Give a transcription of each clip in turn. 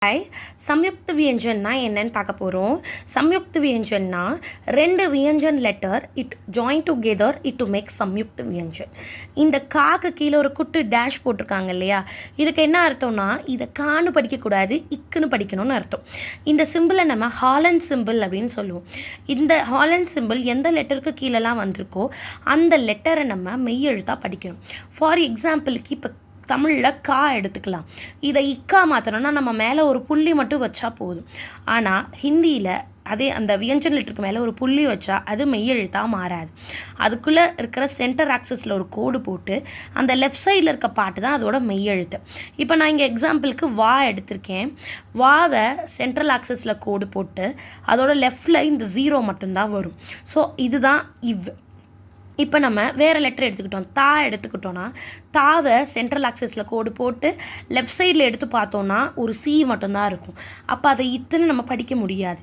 Hi, சம்யுக்த வியஞ்சன்னா என்னன்னு பார்க்க போகிறோம். சம்யுக்த வியஞ்சன்னா ரெண்டு வியஞ்சன் letter join together to make சம்யுக்த வியஞ்சன். இந்த காக்கு கீழே ஒரு குட்டு டேஷ் போட்டிருக்காங்க இல்லையா, இதுக்கு என்ன அர்த்தம்னா இதை கான்னு படிக்கக்கூடாது, இக்குன்னு படிக்கணும்னு அர்த்தம். இந்த சிம்பிளை நம்ம ஹாலண்ட் சிம்பிள் அப்படின்னு சொல்லுவோம். இந்த ஹாலண்ட் சிம்பிள் எந்த லெட்டருக்கு கீழெல்லாம் வந்திருக்கோ அந்த லெட்டரை நம்ம மெய்யெழுத்தாக படிக்கணும். ஃபார் எக்ஸாம்பிளுக்கு இப்போ தமிழில் கா எடுத்துக்கலாம். இதை இக்கா மாற்றணும்னா நம்ம மேலே ஒரு புள்ளி மட்டும் வச்சா போதும். ஆனால் ஹிந்தியில் அதே அந்த வியஞ்சன் லெட்டருக்கு மேலே ஒரு புள்ளி வச்சா அது மெய்யெழுத்தாக மாறாது. அதுக்குள்ளே இருக்கிற சென்டர் ஆக்சஸில் ஒரு கோடு போட்டு அந்த லெஃப்ட் சைடில் இருக்க பாட்டு தான் அதோட மெய்யெழுத்து. இப்போ நான் இங்கே எக்ஸாம்பிளுக்கு வா எடுத்திருக்கேன். வாவை சென்ட்ரல் ஆக்சஸில் கோடு போட்டு அதோட லெஃப்டில் இந்த 0 மட்டும்தான் வரும். ஸோ இதுதான் இவ். இப்போ நம்ம வேறு லெட்டர் எடுத்துக்கிட்டோம், தா எடுத்துக்கிட்டோன்னா தாவை சென்ட்ரல் ஆக்சஸில் கோடு போட்டு லெஃப்ட் சைடில் எடுத்து பார்த்தோன்னா ஒரு சி மட்டும்தான் இருக்கும். அப்போ அதை இத்துன்னு நம்ம படிக்க முடியாது.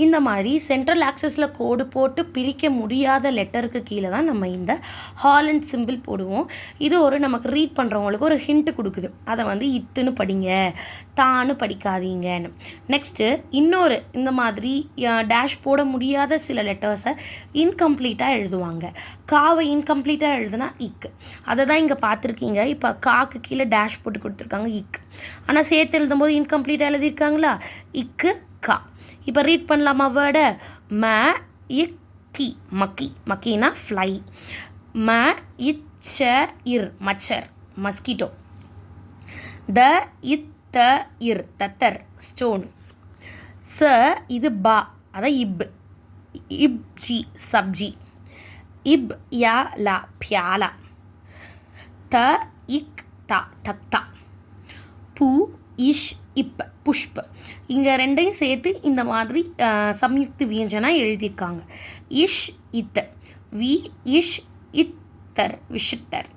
இந்த மாதிரி சென்ட்ரல் ஆக்சஸில் கோடு போட்டு பிரிக்க முடியாத லெட்டருக்கு கீழே தான் நம்ம இந்த ஹாலண்ட் சிம்பிள் போடுவோம். இது ஒரு நமக்கு ரீட் பண்ணுறவங்களுக்கு ஒரு ஹிண்ட்டு கொடுக்குது. அதை வந்து இத்துன்னு படிங்க, தான்னு படிக்காதீங்கன்னு. நெக்ஸ்ட்டு இன்னொரு இந்த மாதிரி டேஷ் போட முடியாத சில லெட்டர்ஸை இன்கம்ப்ளீட்டாக எழுதுவாங்க. காவை இன்கம்ப்ளீட்டாக எழுதுனா இக்கு. அதை தான் இங்கே பார்த்துருக்கீங்க. இப்போ காக்கு கீழே டேஷ் போட்டு கொடுத்துருக்காங்க இக்கு. ஆனால் சேர்த்து எழுதும்போது இன்கம்ப்ளீட்டாக எழுதியிருக்காங்களா, இக்கு கா. இப்போ ரீட் பண்ணலாமா வேர்டை? ம இக்கி மக்கி, மக்கினா ஃப்ளை. ம இச்ச இர் மச்சர் மஸ்கிட்டோ. த இத்த இர் தத்தர் ஸ்டோன். ச இது பா, அதான் இப். இப்ஜி சப்ஜி. இப் யா லா பியாலா. த இக் தா தக்தா. பூ இஷ் இப் புஷ்ப். இங்கே ரெண்டையும் சேர்த்து இந்த மாதிரி சம்யுக்த வியஞ்சனாக எழுதியிருக்காங்க. இஷ் இத். வி இஷ் இத்தர் விஷித்தர்.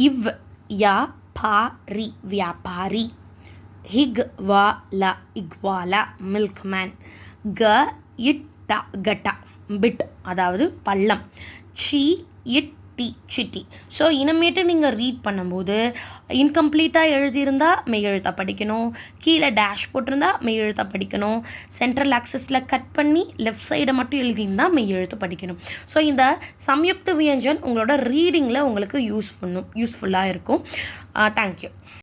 இவ் யா பாரி வியாபாரி. ஹிக் வா லா இக்வாலா மில்க்மேன். க இட்டா கட்டா பிட், அதாவது பள்ளம். சி இட்டி சிட்டி. ஸோ இனிமேட்டு நீங்கள் ரீட் பண்ணும்போது இன்கம்ப்ளீட்டாக எழுதியிருந்தால் மெய்யெழுத்தாக படிக்கணும், கீழே டேஷ் போட்டிருந்தா மெய்யெழுத்தாக படிக்கணும், சென்ட்ரல் ஆக்சஸில் கட் பண்ணி லெஃப்ட் சைடை மட்டும் எழுதியிருந்தால் மெய்யெழுத்து படிக்கணும். ஸோ இந்த சம்யுக்த வியஞ்சன் உங்களோட ரீடிங்கில் உங்களுக்கு யூஸ்ஃபுல்லாக இருக்கும். தேங்க்யூ.